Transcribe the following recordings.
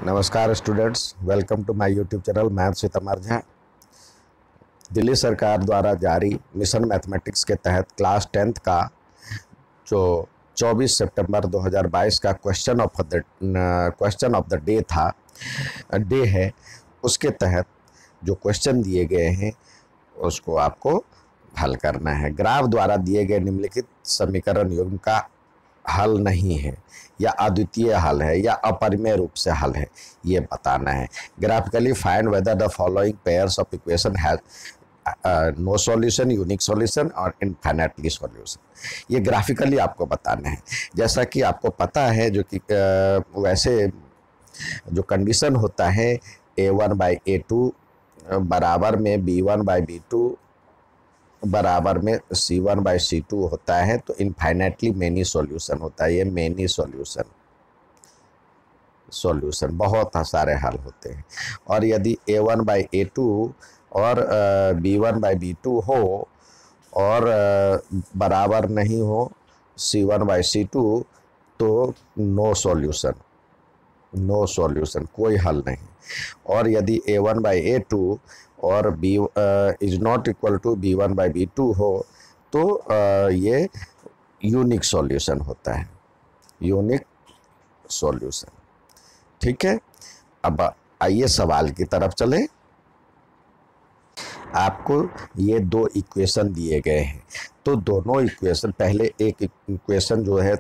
नमस्कार students, welcome to my YouTube channel maths with Amar Jha. Delhi सरकार द्वारा जारी मिशन मैथमेटिक्स के तहत क्लास 10th का जो 24 सितंबर 2022 का क्वेश्चन ऑफ द डे है, उसके तहत जो क्वेश्चन दिए गए हैं उसको आपको हल करना है। ग्राफ द्वारा दिए गए निम्नलिखित समीकरण युग्म का हल नहीं है या अद्वितीय हल है या अपरिमेय रूप से हल है, ये बताना है। Graphically find whether the following pairs of equation has no solution, unique solution और इनफाइनाइटली सॉल्यूशन। ये ग्राफिकली आपको बताना है। जैसा कि आपको पता है जो कि वैसे जो कंडीशन होता है A1/A2 बराबर में B1/B2 बराबर में C1/C2 होता है, तो इनफाइनाइटली मेनी सॉल्यूशन होता है। ये मेनी सॉल्यूशन बहुत सारे हल होते हैं। और यदि A1/A2 और B1/B2 हो और बराबर नहीं हो C1/C2 तो नो सॉल्यूशन, कोई हल नहीं। और यदि A1/A2 और B is not equal to B1/B2 हो तो ये यूनिक सॉल्यूशन होता है, यूनिक सॉल्यूशन। ठीक है, अब आइए सवाल की तरफ चलें। आपको ये दो इक्वेशन दिए गए हैं, तो दोनों इक्वेशन, पहले एक इक्वेशन जो है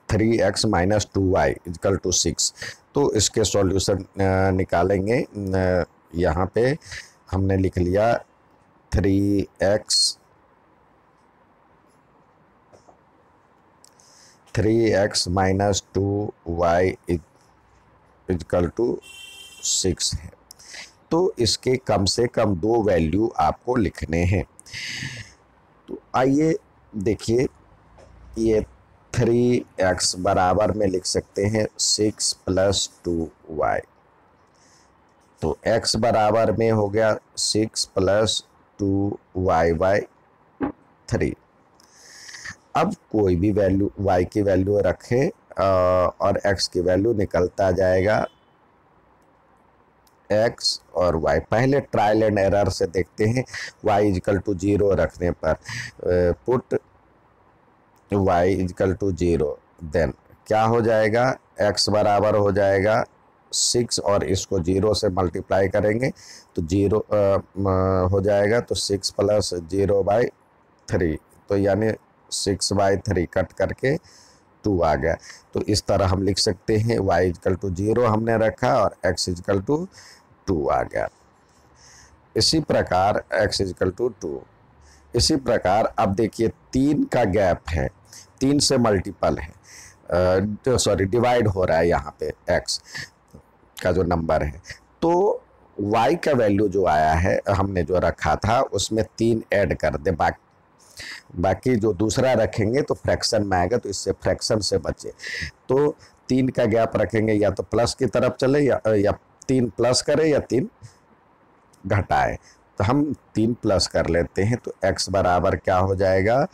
3x - 2y = 6, तो इसके सॉल्यूशन निकालेंगे। यहाँ पे हमने लिख लिया 3x - 2y = 6 है, तो इसके कम से कम दो वैल्यू आपको लिखने हैं। तो आइए देखिए, ये 3x बराबर में लिख सकते हैं 6 + 2y, तो x बराबर में हो गया 6 + 2y/3। अब कोई भी वैल्यू y की वैल्यू रखें और x की वैल्यू निकलता जाएगा x और y। पहले ट्रायल एंड एरर से देखते हैं। y = 0 रखने पर पुट y = 0, देन क्या हो जाएगा, x बराबर हो जाएगा 6 और इसको 0 से मल्टीप्लाई करेंगे तो 0 हो जाएगा, तो 6 + 0/3, तो यानी 6/3 कट करके 2 आ गया। तो इस तरह हम लिख सकते हैं y = 0 हमने रखा और x = 2 आ गया। इसी प्रकार x = 2। इसी प्रकार अब देखिए 3 का गैप है, 3 से मल्टीपल है, डिवाइड हो रहा है यहाँ पे x का जो नंबर है, तो y का वैल्यू जो आया है हमने जो रखा था उसमें 3 ऐड कर दे, बाकी जो दूसरा रखेंगे तो फ्रैक्शन में आएगा, तो इससे फ्रैक्शन से बचे। तो 3 का गैप रखेंगे, या तो प्लस की तरफ चले या 3 प्लस करें या 3 घटाए। तो हम 3 प्लस कर लेते हैं, तो x बराबर क्या हो जाएगा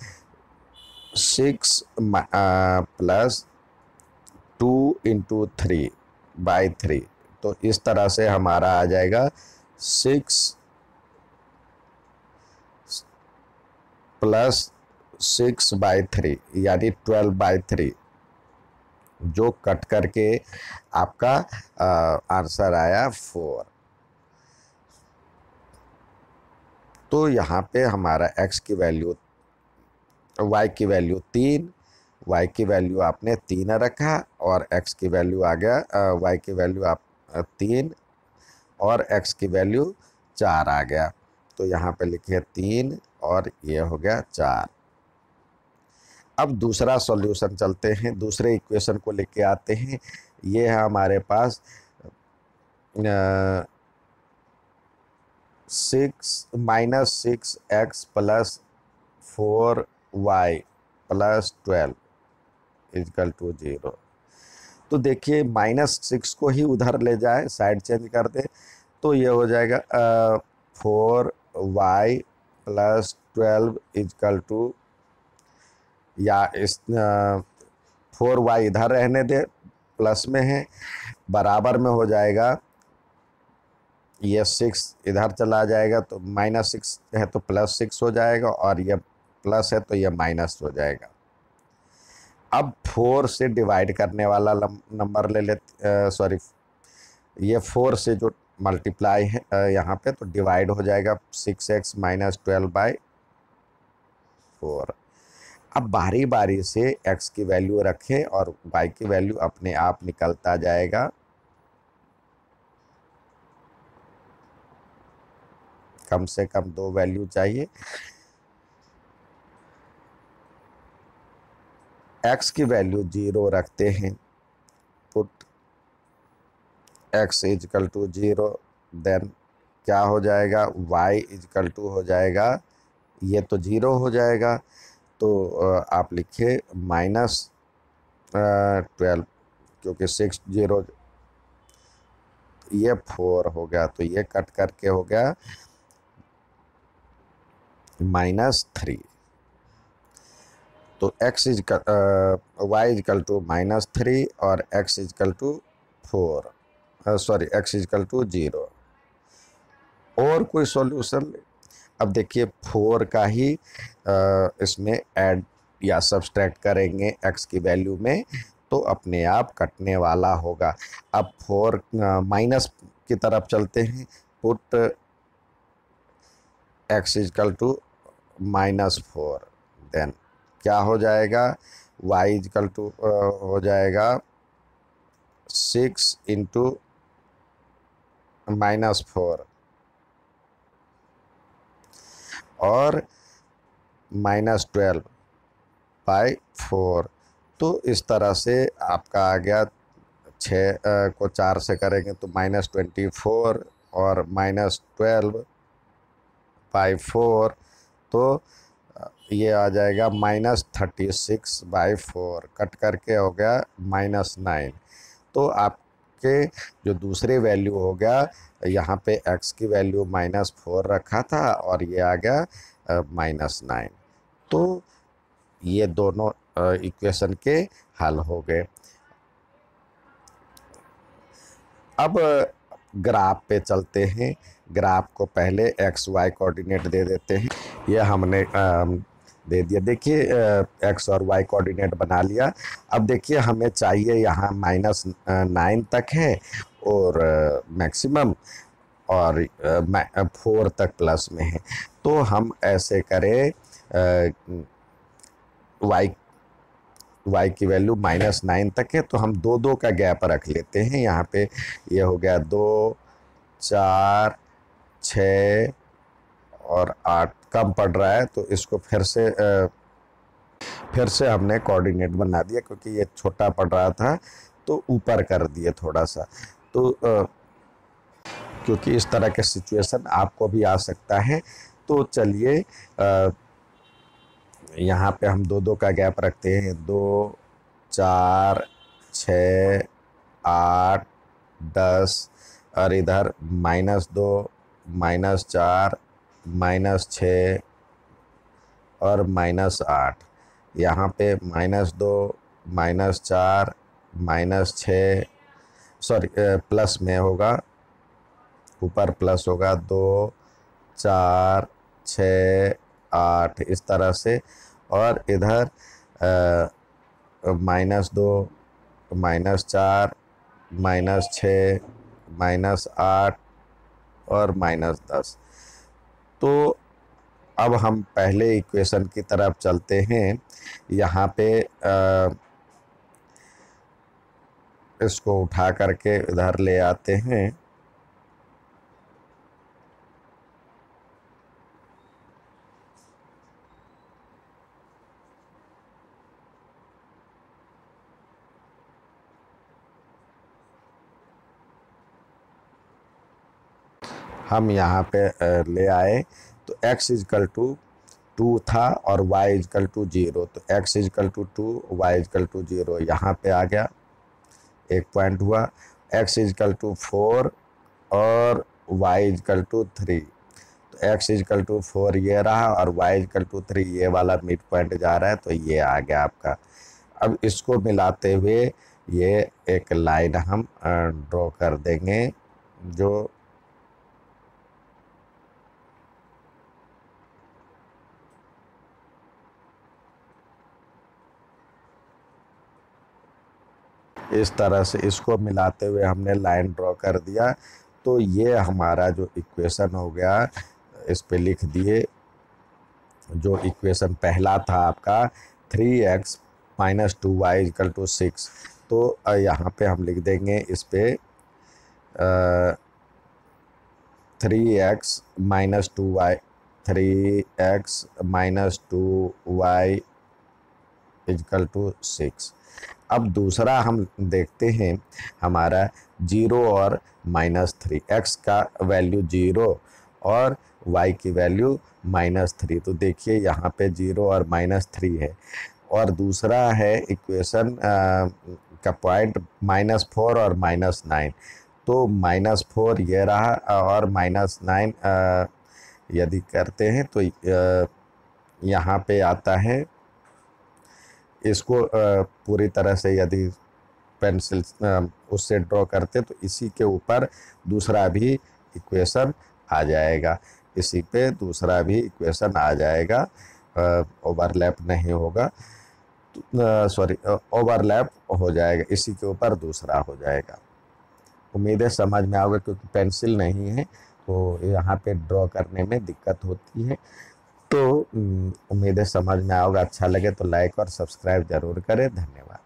6 + 2 × 3/3, तो इस तरह से हमारा आ जाएगा 6 + 6/3 यानी 12/3, जो कट करके आपका आंसर आया 4। तो यहाँ पे हमारा x की वैल्यू, y की वैल्यू 3, y की वैल्यू आपने 3 रखा और x की वैल्यू आ गया, y की वैल्यू आप 3 और x की वैल्यू 4 आ गया। तो यहाँ पे लिखिए 3 और ये हो गया 4। अब दूसरा सॉल्यूशन चलते हैं, दूसरे इक्वेशन को लेके आते हैं। ये है हमारे पास 6 - 6x + 4y + 12 = 0। तो देखिए -6 को ही उधर ले जाए, साइड चेंज कर दे, तो ये हो जाएगा 4y + 12 = या इस 4y इधर रहने दे, प्लस में है, बराबर में हो जाएगा, ये 6 इधर चला जाएगा तो -6 है तो +6 हो जाएगा, और ये प्लस है तो ये माइनस हो जाएगा। अब 4 से डिवाइड करने वाला नंबर ले लेते, सॉरी, ये 4 से जो मल्टीप्लाई है यहाँ पे, तो डिवाइड हो जाएगा 6x - 12/4। अब बारी बारी से x की वैल्यू रखें और y की वैल्यू अपने आप निकलता जाएगा। कम से कम 2 वैल्यू चाहिए। x की वैल्यू 0 रखते हैं, put x equal to 0, then क्या हो जाएगा, y इजकल टू हो जाएगा, ये तो 0 हो जाएगा, तो आप लिखिए -12, क्योंकि 6 0, ये 4 हो गया, तो ये कट करके हो गया -3। तो x y इजकल टू -3 और x equal to 4, sorry x equal to 0। और कोई सॉल्यूशन? अब देखिए 4 का ही इसमें ऐड या सब्सट्रैक्ट करेंगे x की वैल्यू में, तो अपने आप कटने वाला होगा। अब 4 माइनस की तरफ चलते हैं, put x equal to -4, then क्या हो जाएगा, y इजकल टू हो जाएगा 6 इंटू -4 और -12/4। तो इस तरह से आपका आ गया, 6 को 4 से करेंगे तो -24 और -12/4, तो ये आ जाएगा -36/4, कट करके हो गया -9। तो आपके जो दूसरे वैल्यू हो गया, यहाँ पे x की वैल्यू -4 रखा था और ये आ गया -9। तो ये दोनों इक्वेशन के हल हो गए। अब ग्राफ पे चलते हैं। ग्राफ को पहले x y कोऑर्डिनेट दे देते हैं। ये हमने दे दिया। देखिए x और y कोऑर्डिनेट बना लिया। अब देखिए हमें चाहिए यहाँ -9 तक है और मैक्सिमम, और 4 तक प्लस में है। तो हम ऐसे करें, y की वैल्यू -9 तक है, तो हम 2 का गैप रख लेते हैं यहाँ पे। ये हो गया 2, 4, 6 और 8 कम पड़ रहा है, तो इसको फिर से हमने कोऑर्डिनेट बना दिया, क्योंकि ये छोटा पड़ रहा था तो ऊपर कर दिए थोड़ा सा। तो क्योंकि इस तरह के सिचुएशन आपको भी आ सकता है, तो चलिए यहाँ पे हम 2 का गैप रखते हैं। 2, 4, 6, 8, 10 और इधर -2, -4, -6 और -8। यहाँ पे -2, -4, -6, सॉरी प्लस में होगा, ऊपर प्लस होगा, 2, 4, 6, 8 इस तरह से, और इधर -2, -4, -6, -8 और -10। तो अब हम पहले इक्वेशन की तरफ चलते हैं। यहाँ पे इसको उठा करके इधर ले आते हैं। हम यहाँ पे ले आए, तो x इजकल टू 2 था और y इजकल टू 0, तो x equal to 2, y equal to 0 यहाँ पे आ गया, एक पॉइंट हुआ। x इजकल टू 4 और y इजकल टू 3, तो x इजकल टू 4 ये रहा और y इजकल टू 3 ये वाला मिड पॉइंट जा रहा है, तो ये आ गया आपका। अब इसको मिलाते हुए ये एक लाइन हम ड्रॉ कर देंगे जो इस तरह से इसको मिलाते हुए हमने लाइन ड्रॉ कर दिया। तो ये हमारा जो इक्वेशन हो गया, इस पे लिख दिए। जो इक्वेशन पहला था आपका 3x - 2y = 6, तो यहाँ पे हम लिख देंगे इस पे 3x - 2y = 6। अब दूसरा हम देखते हैं, हमारा 0 और -3, x का वैल्यू 0 और y की वैल्यू -3। तो देखिए यहाँ पे 0 और -3 है। और दूसरा है इक्वेशन का पॉइंट -4 और -9। तो -4 ये रहा और -9 यदि करते हैं तो यहाँ पे आता है। इसको पूरी तरह से यदि पेंसिल उससे ड्रॉ करते तो इसी के ऊपर दूसरा भी इक्वेशन आ जाएगा, इसी पे दूसरा भी इक्वेशन आ जाएगा, ओवरलैप नहीं होगा, सॉरी ओवरलैप हो जाएगा, इसी के ऊपर दूसरा हो जाएगा। उम्मीद है समझ में आओगे, क्योंकि पेंसिल नहीं है तो यहाँ पे ड्रॉ करने में दिक्कत होती है। तो उम्मीद है समझ में आओगा। अच्छा लगे तो लाइक और सब्सक्राइब जरूर करें। धन्यवाद।